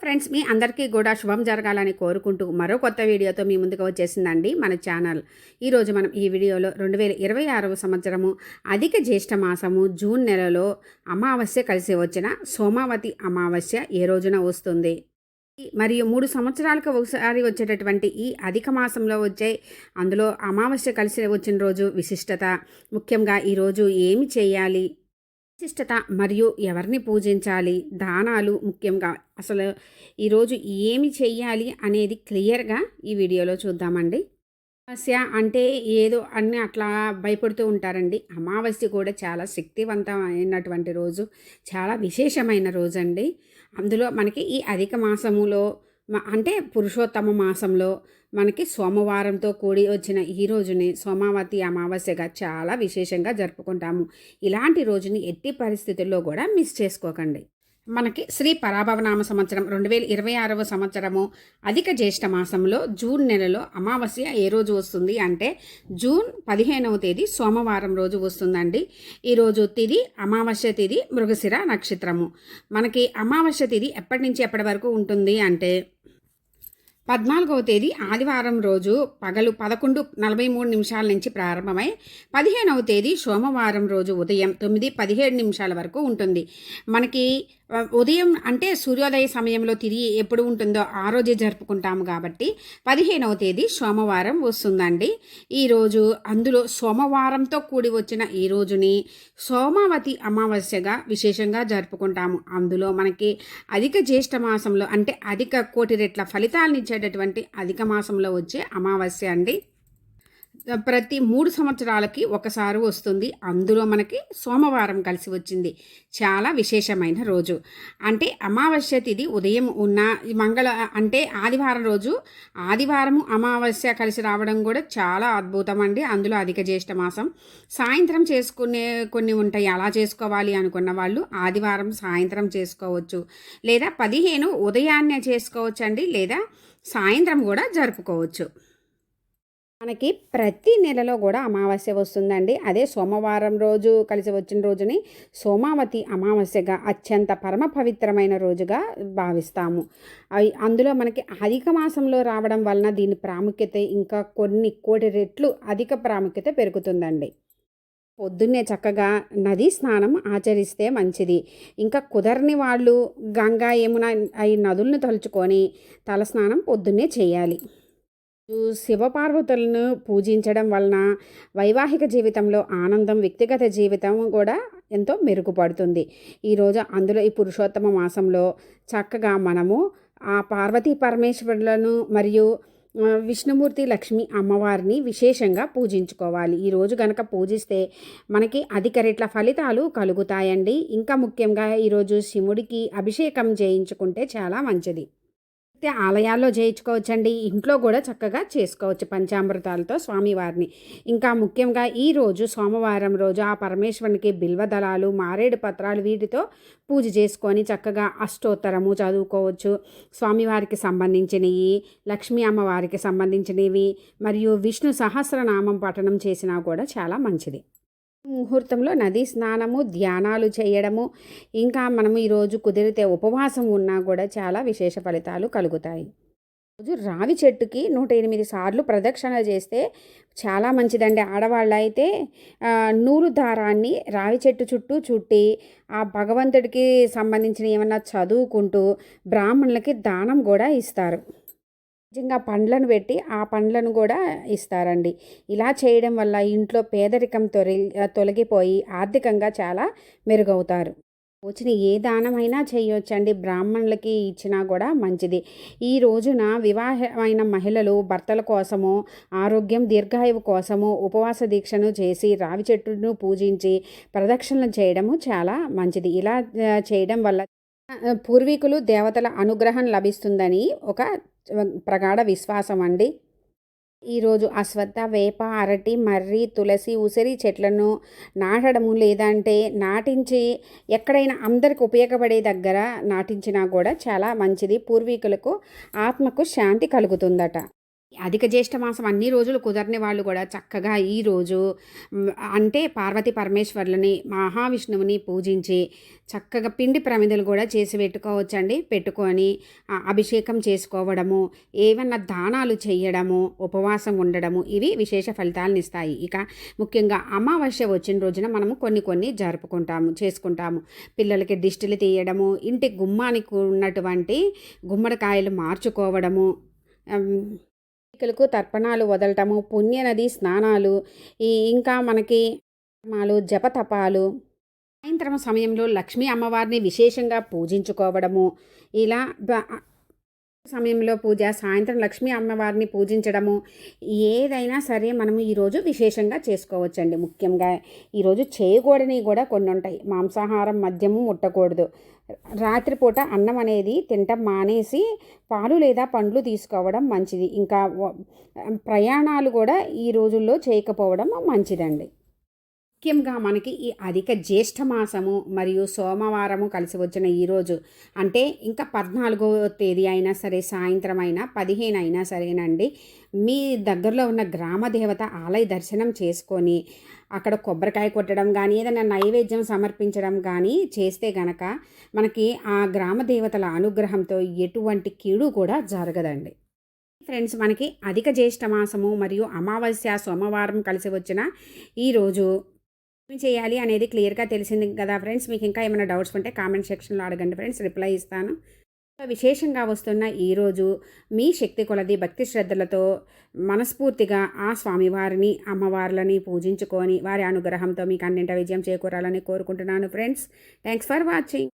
Friends, మీ అందరికీ కూడా శుభం జరగాలని కోరుకుంటూ మరో కొత్త వీడియోతో మీ ముందుకు వచ్చేసిందండి మన ఛానల్. ఈరోజు మనం ఈ వీడియోలో 2026వ సంవత్సరము అధిక జ్యేష్ఠ మాసము జూన్ నెలలో అమావాస్య కలిసి వచ్చిన సోమావతి అమావాస్య ఏ రోజున వస్తుంది, మరియు 3 సంవత్సరాలకు ఒకసారి వచ్చేటటువంటి ఈ అధిక మాసంలో వచ్చే అందులో అమావాస్య కలిసి వచ్చిన రోజు విశిష్టత, ముఖ్యంగా ఈరోజు ఏమి చేయాలి, విశిష్టత మరియు ఎవరిని పూజించాలి, దానాలు, ముఖ్యంగా అసలు ఈరోజు ఏమి చెయ్యాలి అనేది క్లియర్గా ఈ వీడియోలో చూద్దామండి. అమావాస్య అంటే ఏదో అన్నీ అట్లా భయపడుతూ ఉంటారండి. అమావాస్య కూడా చాలా శక్తివంతమైనటువంటి రోజు, చాలా విశేషమైన రోజు అండి. అందులో మనకి ఈ అధిక మాసములో అంటే పురుషోత్తమ మాసంలో మనకి సోమవారంతో కూడి వచ్చిన ఈ రోజుని సోమావతి అమావాస్యగా చాలా విశేషంగా జరుపుకుంటాము. ఇలాంటి రోజుని ఎట్టి పరిస్థితుల్లో కూడా మిస్ చేసుకోకండి. మనకి శ్రీ పరాభవనామ సంవత్సరం 2026వ సంవత్సరము అధిక జ్యేష్ఠ మాసంలో జూన్ నెలలో అమావాస్య ఏ రోజు వస్తుంది అంటే జూన్ 15వ తేదీ సోమవారం రోజు వస్తుందండి. ఈరోజు తిథి అమావాస్య తిథి మృగశిర నక్షత్రము. మనకి అమావాస్య తిథి ఎప్పటి నుంచి ఎప్పటి వరకు ఉంటుంది అంటే 14వ తేదీ ఆదివారం రోజు పగలు 11:43 నుంచి ప్రారంభమై 15వ తేదీ సోమవారం రోజు ఉదయం 9:17 వరకు ఉంటుంది. మనకి ఉదయం అంటే సూర్యోదయ సమయంలో తిరిగి ఎప్పుడు ఉంటుందో ఆ రోజే జరుపుకుంటాము కాబట్టి 15వ తేదీ సోమవారం వస్తుందండి. ఈరోజు అందులో సోమవారంతో కూడి వచ్చిన ఈ రోజుని సోమావతి అమావాస్యగా విశేషంగా జరుపుకుంటాము. అందులో మనకి అధిక జ్యేష్ఠ మాసంలో అంటే అధిక కోటి రెట్ల ఫలితాలను ఇచ్చేటటువంటి అధిక మాసంలో వచ్చే అమావాస్య అండి. ప్రతి 3 సంవత్సరాలకి ఒకసారి వస్తుంది. అందులో మనకి సోమవారం కలిసి వచ్చింది, చాలా విశేషమైన రోజు. అంటే అమావాస్య తిథి ఉదయం ఉన్న అంటే ఆదివారం రోజు ఆదివారము అమావాస్య కలిసి రావడం కూడా చాలా అద్భుతం అండి. అందులో అధిక జ్యేష్ఠ మాసం సాయంత్రం చేసుకునే కొన్ని ఉంటాయి, అలా చేసుకోవాలి అనుకున్న వాళ్ళు ఆదివారం సాయంత్రం చేసుకోవచ్చు, లేదా 15 ఉదయాన్నే చేసుకోవచ్చు అండి, లేదా సాయంత్రం కూడా జరుపుకోవచ్చు. మనకి ప్రతి నెలలో కూడా అమావాస్య వస్తుందండి. అదే సోమవారం రోజు కలిసి వచ్చిన రోజుని సోమావతి అమావాస్యగా అత్యంత పరమ పవిత్రమైన రోజుగా భావిస్తాము. అందులో మనకి అధిక మాసంలో రావడం వలన దీని ప్రాముఖ్యత ఇంకా కొన్ని కోటి రెట్లు అధిక ప్రాముఖ్యత పెరుగుతుందండి. పొద్దున్నే చక్కగా నదీ స్నానం ఆచరిస్తే మంచిది. ఇంకా కుదరని వాళ్ళు గంగా, యమున ఈ నదులను తలుచుకొని తలస్నానం పొద్దున్నే చేయాలి. శివపార్వతులను పూజించడం వలన వైవాహిక జీవితంలో ఆనందం, వ్యక్తిగత జీవితం కూడా ఎంతో మెరుగుపడుతుంది. ఈరోజు అందులో ఈ పురుషోత్తమ మాసంలో చక్కగా మనము ఆ పార్వతీ పరమేశ్వరులను మరియు విష్ణుమూర్తి, లక్ష్మి అమ్మవారిని విశేషంగా పూజించుకోవాలి. ఈరోజు కనుక పూజిస్తే మనకి అధిక రెట్ల ఫలితాలు కలుగుతాయండి. ఇంకా ముఖ్యంగా ఈరోజు శివుడికి అభిషేకం చేయించుకుంటే చాలా మంచిది. ఆలయాల్లో చేయించుకోవచ్చండి, ఇంట్లో కూడా చక్కగా చేసుకోవచ్చు పంచామృతాలతో స్వామివారిని. ఇంకా ముఖ్యంగా ఈరోజు సోమవారం రోజు ఆ పరమేశ్వరునికి బిల్వదళాలు, మారేడు పత్రాలు వీటితో పూజ చేసుకొని చక్కగా అష్టోత్తరము చదువుకోవచ్చు. స్వామివారికి సంబంధించినవి, లక్ష్మీ అమ్మవారికి సంబంధించినవి మరియు విష్ణు సహస్రనామం పఠనం చేసినా కూడా చాలా మంచిది. ముహూర్తంలో నదీ స్నానము, ధ్యానాలు చేయడము, ఇంకా మనము ఈరోజు కుదిరితే ఉపవాసం ఉన్నా కూడా చాలా విశేష ఫలితాలు కలుగుతాయి. రోజు రావి చెట్టుకి 108 సార్లు ప్రదక్షిణ చేస్తే చాలా మంచిదండి. ఆడవాళ్ళు అయితే నూలు దారాన్ని రావి చెట్టు చుట్టూ చుట్టి ఆ భగవంతుడికి సంబంధించిన ఏమన్నా చదువుకుంటూ బ్రాహ్మణులకి దానం కూడా ఇస్తారు. నిజంగా పండ్లను పెట్టి ఆ పండ్లను కూడా ఇస్తారండి. ఇలా చేయడం వల్ల ఇంట్లో పేదరికం తొలగిపోయి ఆర్థికంగా చాలా మెరుగవుతారు. వచ్చిన ఏ దానమైనా చేయొచ్చండి, బ్రాహ్మణులకి ఇచ్చినా కూడా మంచిది. ఈ రోజున వివాహమైన మహిళలు భర్తల కోసము, ఆరోగ్యం, దీర్ఘాయువు కోసము ఉపవాస దీక్షను చేసి రావి చెట్టును పూజించి ప్రదక్షిణలు చేయడము చాలా మంచిది. ఇలా చేయడం వల్ల పూర్వీకులు దేవతల అనుగ్రహం లభిస్తుందని ఒక ప్రగాఢ విశ్వాసం అండి. ఈరోజు అశ్వత్థ, వేప, అరటి, మర్రి, తులసి, ఉసిరి చెట్లను నాటడము, లేదంటే నాటించి ఎక్కడైనా అందరికి ఉపయోగపడే దగ్గర నాటించినా కూడా చాలా మంచిది. పూర్వీకులకు ఆత్మకు శాంతి కలుగుతుందట. అధిక జ్యేష్ఠ మాసం అన్ని రోజులు కుదరని వాళ్ళు కూడా చక్కగా ఈరోజు అంటే పార్వతీ పరమేశ్వర్లని మహావిష్ణువుని పూజించి చక్కగా పిండి ప్రమిదలు కూడా చేసి పెట్టుకోవచ్చండి. పెట్టుకొని అభిషేకం చేసుకోవడము, ఏమన్నా దానాలు చేయడము, ఉపవాసం ఉండడము ఇవి విశేష ఫలితాలను ఇస్తాయి. ఇక ముఖ్యంగా అమావాస్య వచ్చిన రోజున మనము కొన్ని చేసుకుంటాము. పిల్లలకి దిష్టిలు తీయడము, ఇంటి గుమ్మానికి ఉన్నటువంటి గుమ్మడికాయలు మార్చుకోవడము, తర్పణాలు వదలటము, పుణ్యనది స్నానాలు, ఇంకా మనకి జపతపాలు, సాయంత్రం సమయంలో లక్ష్మీ అమ్మవారిని విశేషంగా పూజించుకోవడము, ఇలా సమయంలో పూజ, సాయంత్రం లక్ష్మీ అమ్మవారిని పూజించడము, ఏదైనా సరే మనము ఈరోజు విశేషంగా చేసుకోవచ్చండి. ముఖ్యంగా ఈరోజు చేయకూడని కూడా కొన్ని ఉంటాయి. మాంసాహారం, మద్యము ముట్టకూడదు. రాత్రిపూట అన్నం అనేది తినటం మానేసి పాలు లేదా పండ్లు తీసుకోవడం మంచిది. ఇంకా ప్రయాణాలు కూడా ఈ రోజుల్లో చేయకపోవడం మంచిదండి. ముఖ్యంగా మనకి ఈ అధిక జ్యేష్ఠ మాసము మరియు సోమవారము కలిసి వచ్చిన ఈరోజు అంటే ఇంకా 14వ తేదీ అయినా సరే, సాయంత్రం అయినా 15 అయినా సరేనండి, మీ దగ్గరలో ఉన్న గ్రామ దేవత ఆలయ దర్శనం చేసుకొని అక్కడ కొబ్బరికాయ కొట్టడం కానీ, ఏదైనా నైవేద్యం సమర్పించడం కానీ చేస్తే గనక మనకి ఆ గ్రామ దేవతల అనుగ్రహంతో ఎటువంటి కీడు కూడా జరగదండి. ఫ్రెండ్స్, మనకి అధిక జ్యేష్ఠ మాసము మరియు అమావాస్య సోమవారం కలిసి వచ్చిన ఈరోజు ఏం చేయాలి అనేది క్లియర్గా తెలిసింది కదా ఫ్రెండ్స్. మీకు ఇంకా ఏమైనా డౌట్స్ ఉంటే కామెంట్ సెక్షన్లో అడగండి ఫ్రెండ్స్, రిప్లై ఇస్తాను. విశేషంగా వస్తున్న ఈరోజు మీ శక్తి కొలది భక్తి శ్రద్ధలతో మనస్ఫూర్తిగా ఆ స్వామివారిని అమ్మవార్లని పూజించుకొని వారి అనుగ్రహంతో మీకు అన్నింటి విజయం చేకూరాలని కోరుకుంటున్నాను ఫ్రెండ్స్. Thanks for watching.